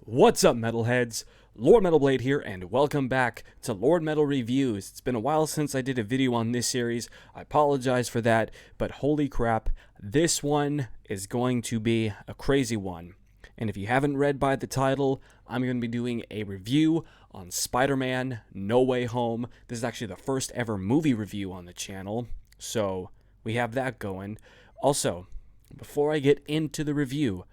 What's up, metalheads? Lord Metalblade here, and welcome back to Lord Metal Reviews. It's been a while since I did a video on this series. I apologize for that, but holy crap, this one is going to be a crazy one. And if you haven't read by the title, I'm going to be doing a review on Spider-Man No Way Home. This is actually the first ever movie review on the channel, so we have that going. Also, before I get into the review,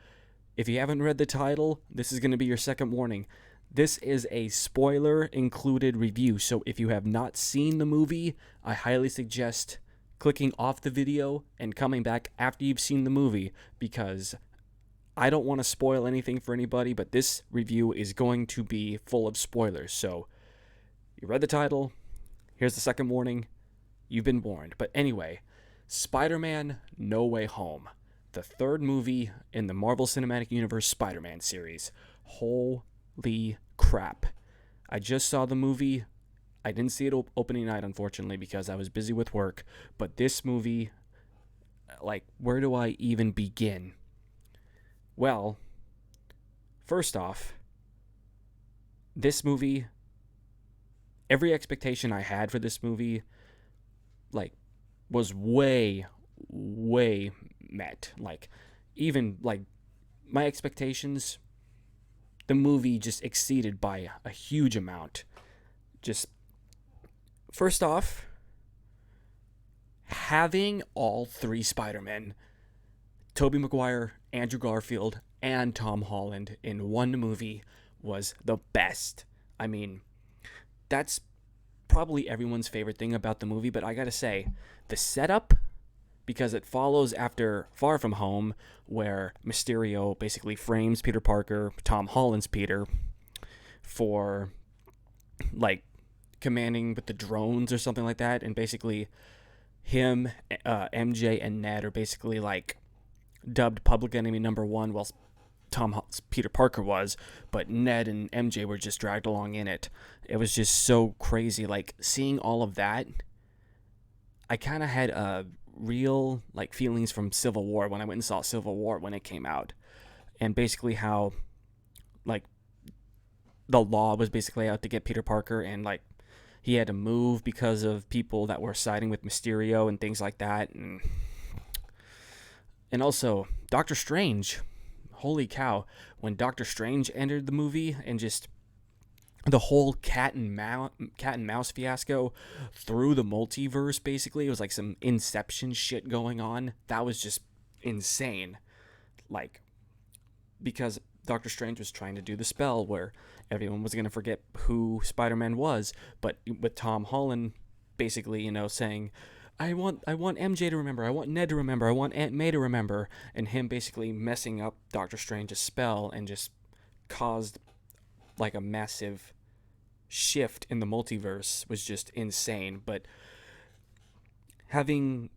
if you haven't read the title, this is going to be your second warning. This is a spoiler included review, so if you have not seen the movie, I highly suggest clicking off the video and coming back after you've seen the movie, because I don't want to spoil anything for anybody, but this review is going to be full of spoilers. So you read the title, here's the second warning, you've been warned. But anyway, Spider-Man No Way Home, the third movie in the Marvel Cinematic Universe Spider-Man series. Holy crap. I just saw the movie. I didn't see it opening night, unfortunately, because I was busy with work. But this movie, where do I even begin? Well, first off, this movie, every expectation I had for this movie, was way met. Even my expectations, the movie just exceeded by a huge amount. Just first off, having all three Spider-Men, Tobey Maguire, Andrew Garfield, and Tom Holland in one movie was the best. I mean, that's probably everyone's favorite thing about the movie, but I gotta say, the setup, because it follows after Far From Home, where Mysterio basically frames Peter Parker, Tom Holland's Peter, for commanding with the drones or something like that, and basically him, MJ, and Ned are basically dubbed public enemy number one, while Peter Parker was, but Ned and MJ were just dragged along in it. It was just so crazy. Seeing all of that, I kind of had real feelings from Civil War when I went and saw Civil War when it came out, and basically how the law was basically out to get Peter Parker, and he had to move because of people that were siding with Mysterio and things like that, and also Doctor Strange. Holy cow, when Doctor Strange entered the movie and just the whole cat and mouse fiasco through the multiverse, basically, it was like some Inception shit going on. That was just insane. Because Doctor Strange was trying to do the spell where everyone was going to forget who Spider-Man was, but with Tom Holland basically, saying, I want MJ to remember, I want Ned to remember, I want Aunt May to remember, and him basically messing up Doctor Strange's spell and just caused a massive shift in the multiverse was just insane. But having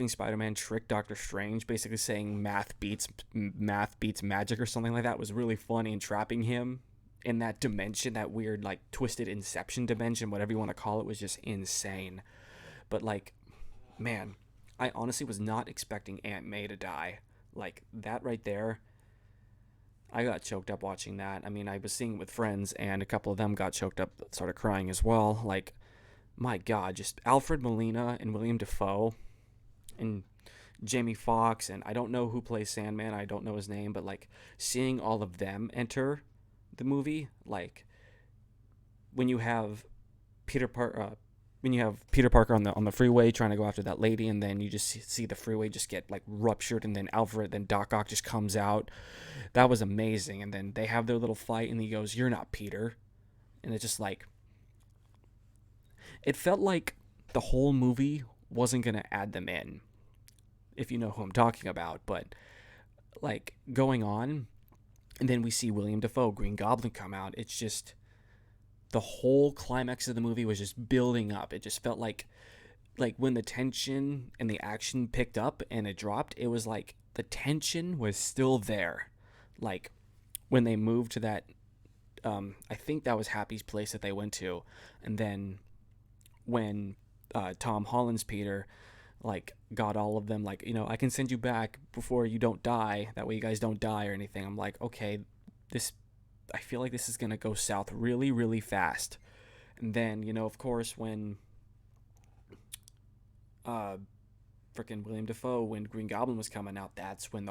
Spider-Man trick Doctor Strange, basically saying math beats magic or something like that, was really funny, and trapping him in that dimension, that weird twisted Inception dimension, whatever you want to call it, was just insane. But man, I honestly was not expecting Aunt May to die. That right there, I got choked up watching that. I mean, I was seeing it with friends, and a couple of them got choked up, started crying as well. My God, just Alfred Molina and William Dafoe and Jamie Foxx, and I don't know who plays Sandman, I don't know his name, but seeing all of them enter the movie, when you have Peter Parker on the freeway trying to go after that lady, and then you just see the freeway just get ruptured, and then Doc Ock just comes out. That was amazing. And then they have their little fight, and he goes, "You're not Peter," and it's just it felt like the whole movie wasn't gonna add them in, if you know who I'm talking about. But going on, and then we see William Dafoe, Green Goblin, come out. It's just, the whole climax of the movie was just building up. It just felt like when the tension and the action picked up and it dropped, it was the tension was still there. When they moved to that, I think that was Happy's place that they went to, and then when Tom Holland's Peter got all of them, I can send you back before you don't die, that way you guys don't die or anything. I'm like, okay, this, I feel like this is going to go south really, really fast. And then, of course, when freaking William Dafoe, when Green Goblin was coming out, that's when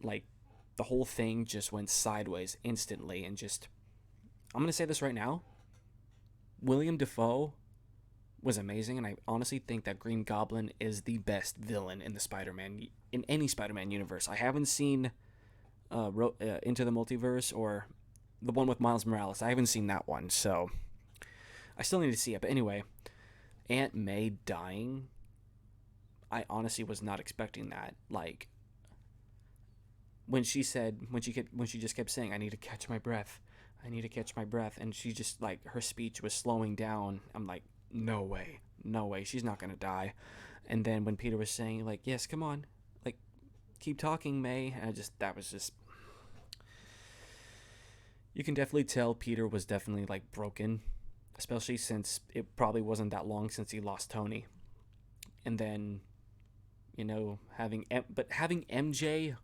like, the whole thing just went sideways instantly. And just, I'm going to say this right now, William Dafoe was amazing, and I honestly think that Green Goblin is the best villain in in any Spider-Man universe. I haven't seen Into the Multiverse, or the one with Miles Morales. I haven't seen that one, so I still need to see it. But anyway, Aunt May dying, I honestly was not expecting that. Like, when she just kept saying, "I need to catch my breath, I need to catch my breath," and she just, like, her speech was slowing down. I'm like, no way, she's not gonna die. And then when Peter was saying, like, "Yes, come on, like, keep talking, May," and that was just, you can definitely tell Peter was definitely, like, broken, especially since it probably wasn't that long since he lost Tony. And then, having MJ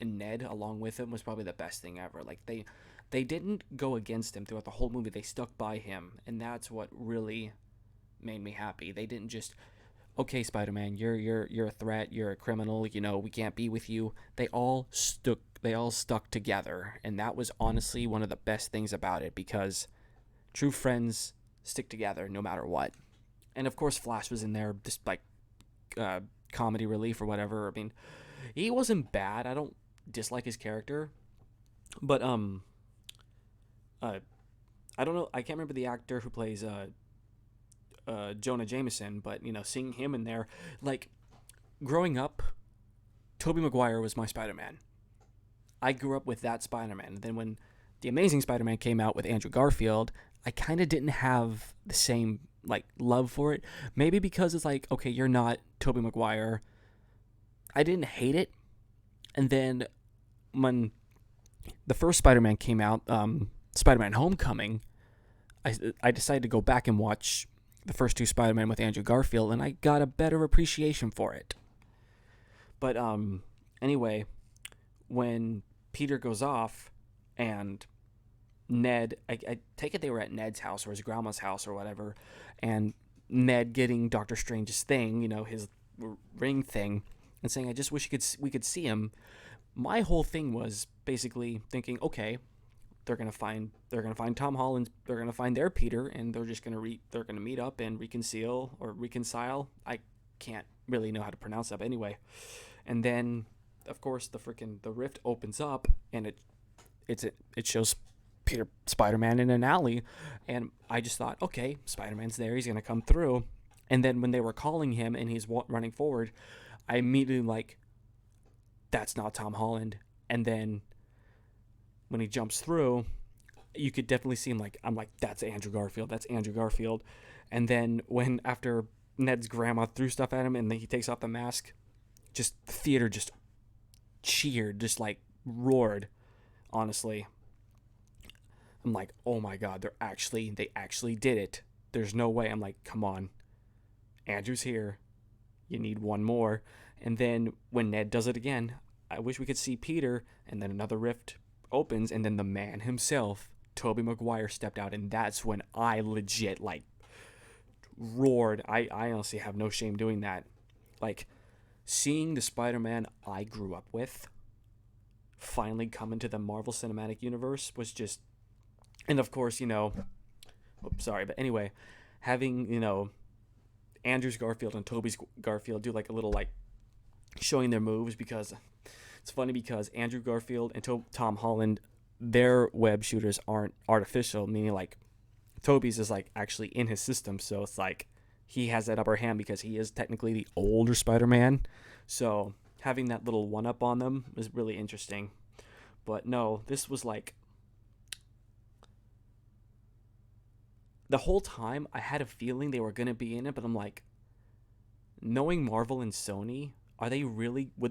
and Ned along with him was probably the best thing ever. Like, they didn't go against him throughout the whole movie. They stuck by him, and that's what really made me happy. They didn't just, "Okay, Spider-Man, you're a threat, you're a criminal, we can't be with you." They all stuck together, and that was honestly one of the best things about it, because true friends stick together no matter what. And of course, Flash was in there, just like comedy relief or whatever. I mean, he wasn't bad. I don't dislike his character, but I don't know. I can't remember the actor who plays Jonah Jameson, but seeing him in there, like, growing up, Tobey Maguire was my Spider-Man. I grew up with that Spider-Man. And then when The Amazing Spider-Man came out with Andrew Garfield, I kind of didn't have the same, like, love for it. Maybe because it's like, okay, you're not Tobey Maguire. I didn't hate it. And then when the first Spider-Man came out, Spider-Man Homecoming, I decided to go back and watch the first two Spider-Man with Andrew Garfield, and I got a better appreciation for it. But anyway, when Peter goes off and Ned, I take it they were at Ned's house or his grandma's house or whatever, and Ned getting Doctor Strange's thing, his ring thing, and saying, "I just wish we could see him." My whole thing was basically thinking, okay, they're gonna find Tom Holland, they're gonna find their Peter, and they're just gonna meet up and reconcile. I can't really know how to pronounce that, but anyway. And then, of course, the rift opens up, and it shows Spider-Man in an alley, and I just thought, okay, Spider-Man's there, he's gonna come through. And then when they were calling him and he's running forward, I immediately, like, that's not Tom Holland. And then when he jumps through, you could definitely see him, like, I'm like, that's Andrew Garfield. And then when, after Ned's grandma threw stuff at him and then he takes off the mask, just the theater just cheered, just, like, roared, honestly. I'm like, oh my god, they actually did it. There's no way. I'm like, come on, Andrew's here, you need one more. And then when Ned does it again, I wish we could see Peter, and then another rift opens, and then the man himself, Tobey Maguire, stepped out, and that's when I legit, like, roared. I honestly have no shame doing that. Like, seeing the Spider-Man I grew up with finally come into the Marvel Cinematic Universe was just, and of course, but anyway, having, Andrew's Garfield and Tobey's Garfield do, like, a little, like, showing their moves, because it's funny, because Andrew Garfield and Tom Holland, their web shooters aren't artificial, meaning, like, Tobey's is, like, actually in his system, so it's like he has that upper hand because he is technically the older Spider-Man. So having that little one-up on them was really interesting. But no, this was, like, the whole time I had a feeling they were going to be in it, but I'm like, knowing Marvel and Sony, would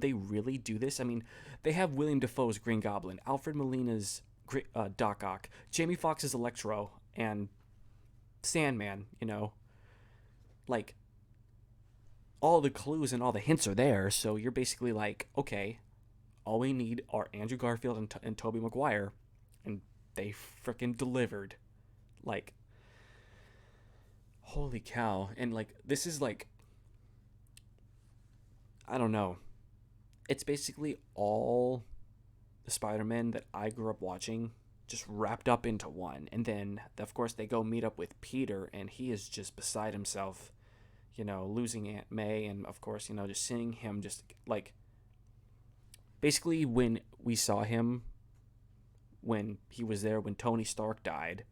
they really do this? I mean, they have William Dafoe's Green Goblin, Alfred Molina's Doc Ock, Jamie Foxx's Electro, and Sandman, like, all the clues and all the hints are there, so you're basically like, okay, All we need are Andrew Garfield and Tobey Maguire, and they freaking delivered. Like, holy cow. And like, this is like, I don't know. It's basically all the Spider-Man that I grew up watching just wrapped up into one. And then, of course, they go meet up with Peter, and he is just beside himself, losing Aunt May. And, of course, just seeing him just, like, basically when we saw him, when he was there, when Tony Stark died,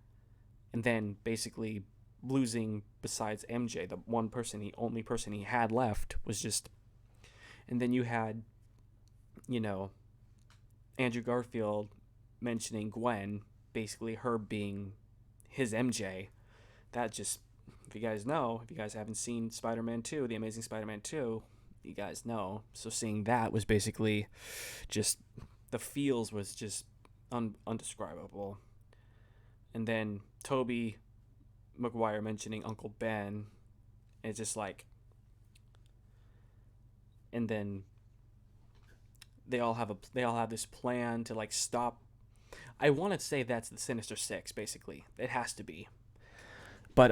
and then basically losing, besides MJ, the only person he had left was just, and then you had, Andrew Garfield mentioning Gwen, basically her being his MJ. That just, if you guys haven't seen Spider-Man 2, The Amazing Spider-Man 2, you guys know. So seeing that was basically just, the feels was just undescribable. And then Tobey Maguire mentioning Uncle Ben, it's just like, and then they all have this plan to like stop. I want to say that's the Sinister Six, basically. It has to be. But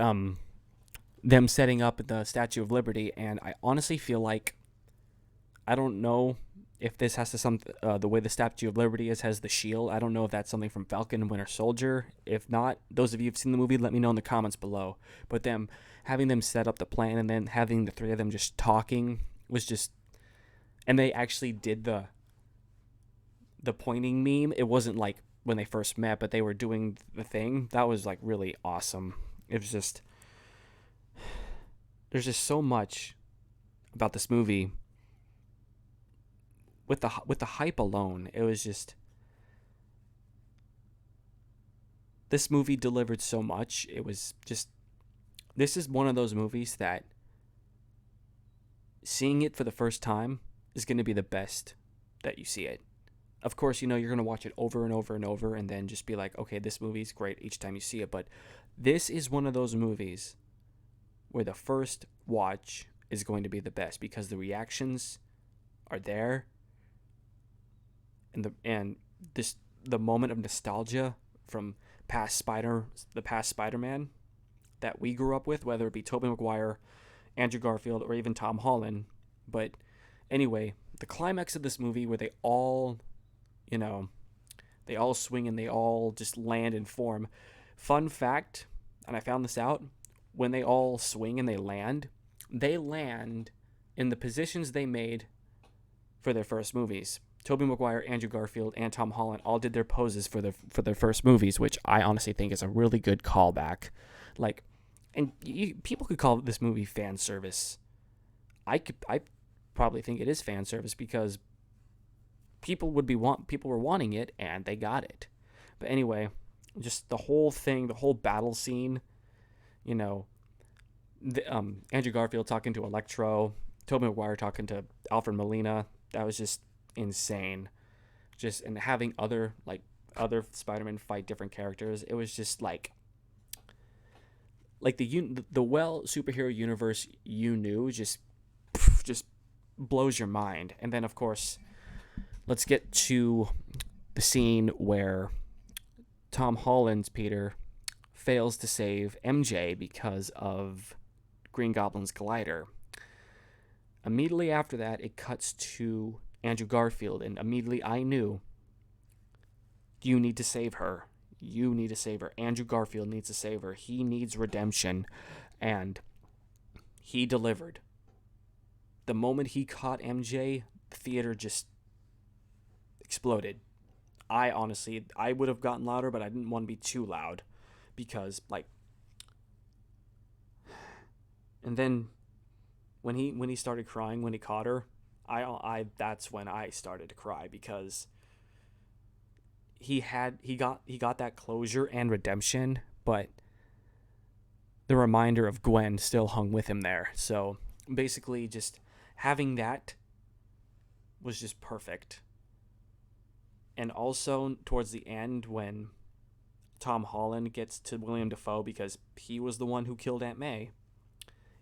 them setting up the Statue of Liberty, and I honestly feel like, I don't know if this has to the way the Statue of Liberty has the shield. I don't know if that's something from Falcon and Winter Soldier. If not, those of you who've seen the movie, let me know in the comments below. But having them set up the plan and then having the three of them just talking was just, and they actually did the pointing meme. It wasn't like when they first met, but they were doing the thing. That was like really awesome. It was just, there's just so much about this movie. With the hype alone, it was just, this movie delivered so much. It was just, this is one of those movies that seeing it for the first time is going to be the best that you see it. Of course, you're going to watch it over and over and over and then just be like, okay, this movie's great each time you see it. But this is one of those movies where the first watch is going to be the best because the reactions are there. And the moment of nostalgia from the past Spider-Man that we grew up with, whether it be Tobey Maguire, Andrew Garfield, or even Tom Holland. But anyway, the climax of this movie where they all swing and they all just land and form. Fun fact, and I found this out, when they all swing and they land in the positions they made for their first movies. Tobey Maguire, Andrew Garfield, and Tom Holland all did their poses for their first movies, which I honestly think is a really good callback. Like, and people could call this movie fan service. I probably think it is fan service because people were wanting it and they got it. But anyway, just the whole thing, the whole battle scene, Andrew Garfield talking to Electro, Tobey Maguire talking to Alfred Molina, that was just insane. Just, and having other Spider-Man fight different characters, it was just like the superhero universe just blows your mind. And then of course, let's get to the scene where Tom Holland's Peter fails to save MJ because of Green Goblin's glider. Immediately after that, it cuts to Andrew Garfield, and immediately I knew, you need to save her. You need to save her. Andrew Garfield needs to save her. He needs redemption, and he delivered. The moment he caught MJ, the theater just exploded. I would have gotten louder, but I didn't want to be too loud because, like, and then when he started crying when he caught her, that's when I started to cry because he got that closure and redemption, but the reminder of Gwen still hung with him there. So basically, just having that was just perfect. And also towards the end, when Tom Holland gets to William Dafoe, because he was the one who killed Aunt May,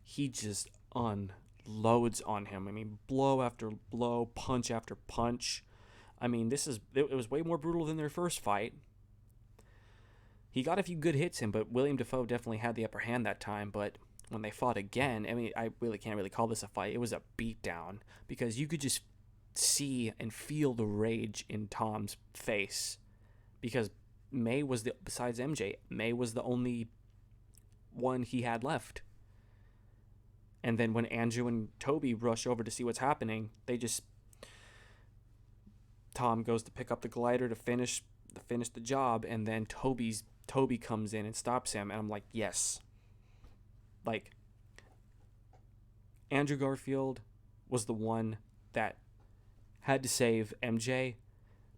he just unloads on him. I mean, blow after blow, punch after punch. I mean, it was way more brutal than their first fight. He got a few good hits in, but William Dafoe definitely had the upper hand that time. But when they fought again, I mean, I really can't really call this a fight. It was a beatdown because you could just see and feel the rage in Tom's face because May was besides MJ, May was the only one he had left. And then when Andrew and Toby rush over to see what's happening, Tom goes to pick up the glider to finish the job, and then Toby comes in and stops him, and I'm like, yes. Like, Andrew Garfield was the one that had to save MJ.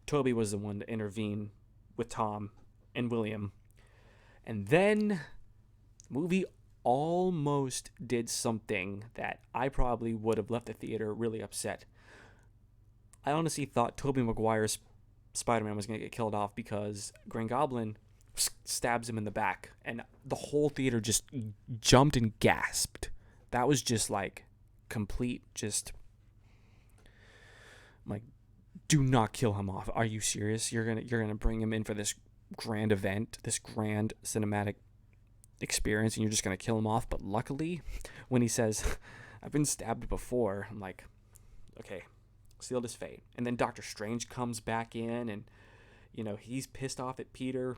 Toby was the one to intervene with Tom and William. And then the movie almost did something that I probably would have left the theater really upset. I honestly thought Tobey Maguire's Spider-Man was going to get killed off because Green Goblin stabs him in the back, and the whole theater just jumped and gasped. That was just like complete, just like, do not kill him off. Are you serious? You're gonna bring him in for this grand event, this grand cinematic experience, and you're just gonna kill him off? But luckily, when he says, "I've been stabbed before," I'm like, okay, sealed his fate. And then Doctor Strange comes back in, and he's pissed off at Peter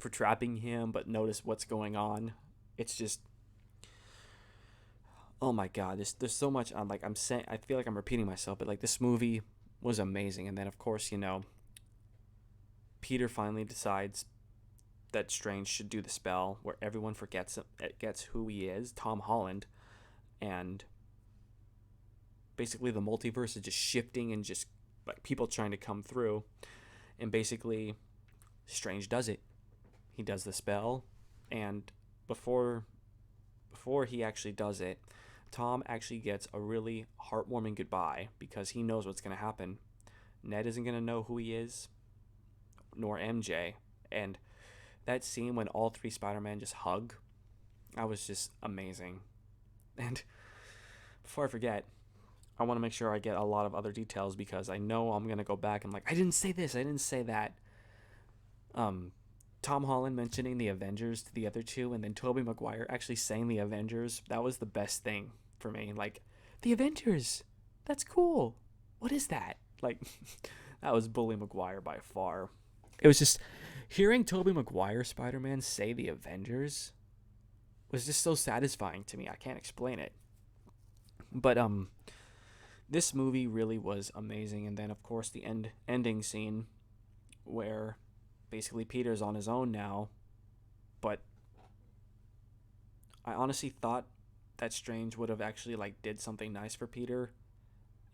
for trapping him, but notice what's going on. It's just, oh my god, there's so much. I'm saying, I feel like I'm repeating myself, but like, this movie was amazing. And then of course, Peter finally decides that Strange should do the spell where everyone gets who he is, Tom Holland, and basically the multiverse is just shifting and just like people trying to come through, and basically Strange does it. He does the spell, and before he actually does it, Tom actually gets a really heartwarming goodbye because he knows what's going to happen. Ned isn't going to know who he is, nor MJ. And that scene when all three Spider-Man just hug, that was just amazing. And before I forget, I want to make sure I get a lot of other details because I know I'm going to go back and like, I didn't say this, I didn't say that. Tom Holland mentioning the Avengers to the other two, and then Tobey Maguire actually saying the Avengers, that was the best thing for me. Like, the Avengers, that's cool. What is that? Like, that was Bully Maguire by far. It was just, hearing Tobey Maguire Spider-Man say the Avengers was just so satisfying to me. I can't explain it. But, this movie really was amazing. And then, of course, the ending scene where basically Peter's on his own now, but I honestly thought that Strange would have actually like did something nice for Peter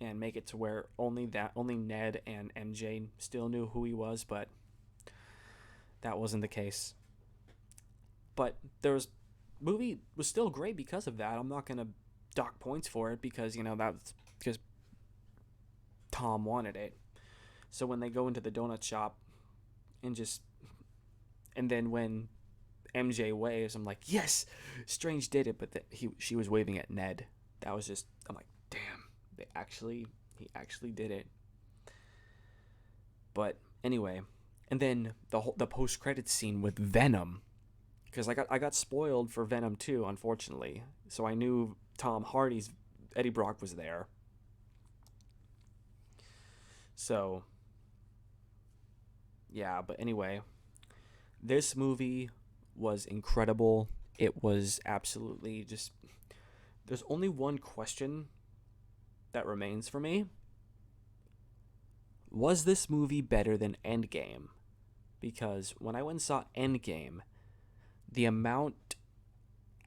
and make it to where only Ned and MJ still knew who he was, but that wasn't the case. But movie was still great because of that. I'm not gonna dock points for it because that's because Tom wanted it. So when they go into the donut shop and then when MJ waves, I'm like, yes, Strange did it, but she was waving at Ned. That was just, I'm like, damn, he actually did it. But anyway, and then the post credits scene with Venom, because I got spoiled for Venom 2, unfortunately. So I knew Tom Hardy's Eddie Brock was there. So yeah, but anyway, this movie was incredible. It was absolutely just, there's only one question that remains for me. Was this movie better than Endgame? Because when I went and saw Endgame, the amount,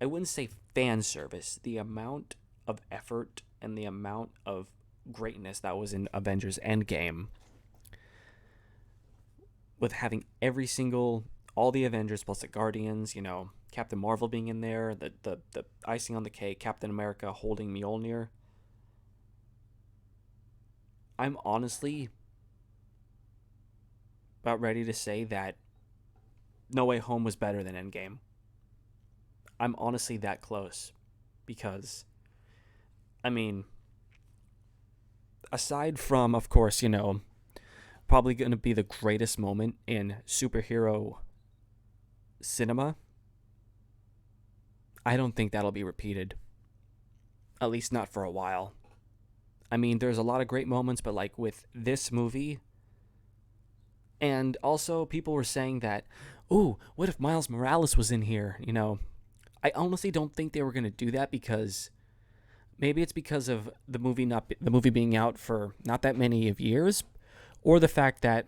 I wouldn't say fan service, the amount of effort and the amount of greatness that was in Avengers Endgame, with having all the Avengers plus the Guardians, Captain Marvel being in there, the icing on the cake, Captain America holding Mjolnir. I'm honestly about ready to say that No Way Home was better than Endgame. I'm honestly that close because, I mean, aside from, of course, probably going to be the greatest moment in superhero cinema. I don't think that'll be repeated. At least not for a while. I mean, there's a lot of great moments, but like with this movie, and also people were saying that, ooh, what if Miles Morales was in here? You know, I honestly don't think they were going to do that because maybe it's because of the movie being out for not that many of years, or the fact that,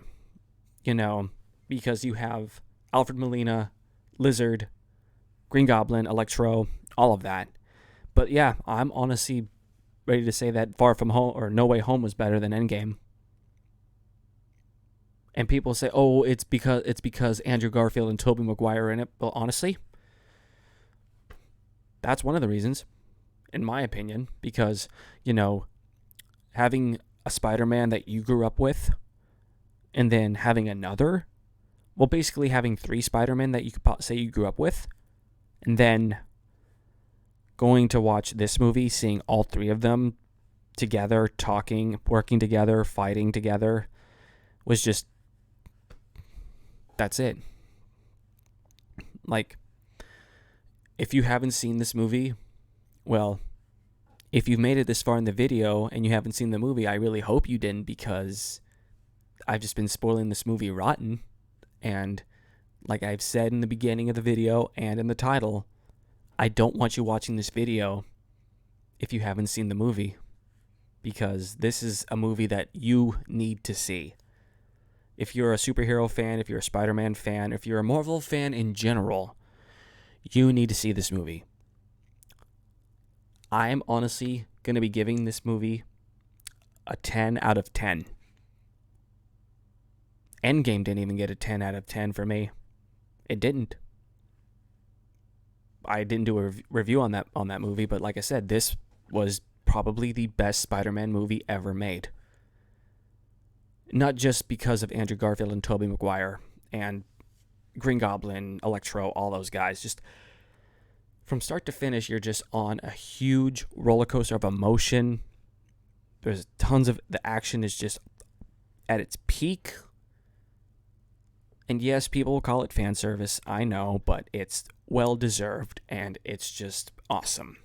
you know, because you have Alfred Molina, Lizard, Green Goblin, Electro, all of that. But yeah, I'm honestly ready to say that Far From Home or No Way Home was better than Endgame. And people say, "Oh, it's because Andrew Garfield and Tobey Maguire are in it." Well, honestly, that's one of the reasons, in my opinion, because, you know, having a Spider-Man that you grew up with and then having another, well, basically having 3 Spider-Men that you could say you grew up with, and then going to watch this movie, seeing all 3 of them together, talking, working together, fighting together, was just, that's it. Like, if you haven't seen this movie, well, if you've made it this far in the video and you haven't seen the movie, I really hope you didn't, because I've just been spoiling this movie rotten. And like I've said in the beginning of the video and in the title, I don't want you watching this video if you haven't seen the movie, because this is a movie that you need to see. If you're a superhero fan, if you're a Spider-Man fan, if you're a Marvel fan in general, you need to see this movie. I'm honestly going to be giving this movie a 10 out of 10. Endgame didn't even get a 10 out of 10 for me. It didn't. I didn't do a review on that movie, but like I said, this was probably the best Spider-Man movie ever made. Not just because of Andrew Garfield and Tobey Maguire and Green Goblin, Electro, all those guys. Just from start to finish, you're just on a huge roller coaster of emotion. There's tons of, the action is just at its peak. And yes, people will call it fan service, I know, but it's well deserved and it's just awesome.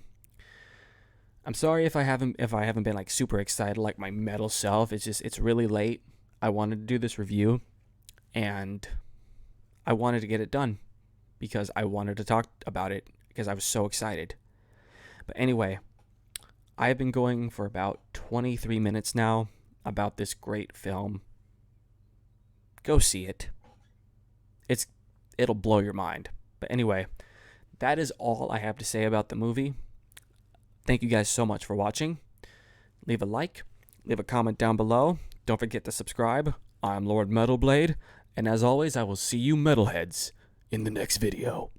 I'm sorry if I haven't been like super excited like my metal self. It's really late. I wanted to do this review and I wanted to get it done because I wanted to talk about it because I was so excited. But anyway, I've been going for about 23 minutes now about this great film. Go see it. It'll blow your mind. But anyway, that is all I have to say about the movie. Thank you guys so much for watching. Leave a like, leave a comment down below. Don't forget to subscribe. I'm Lord Metalblade, and as always, I will see you metalheads in the next video.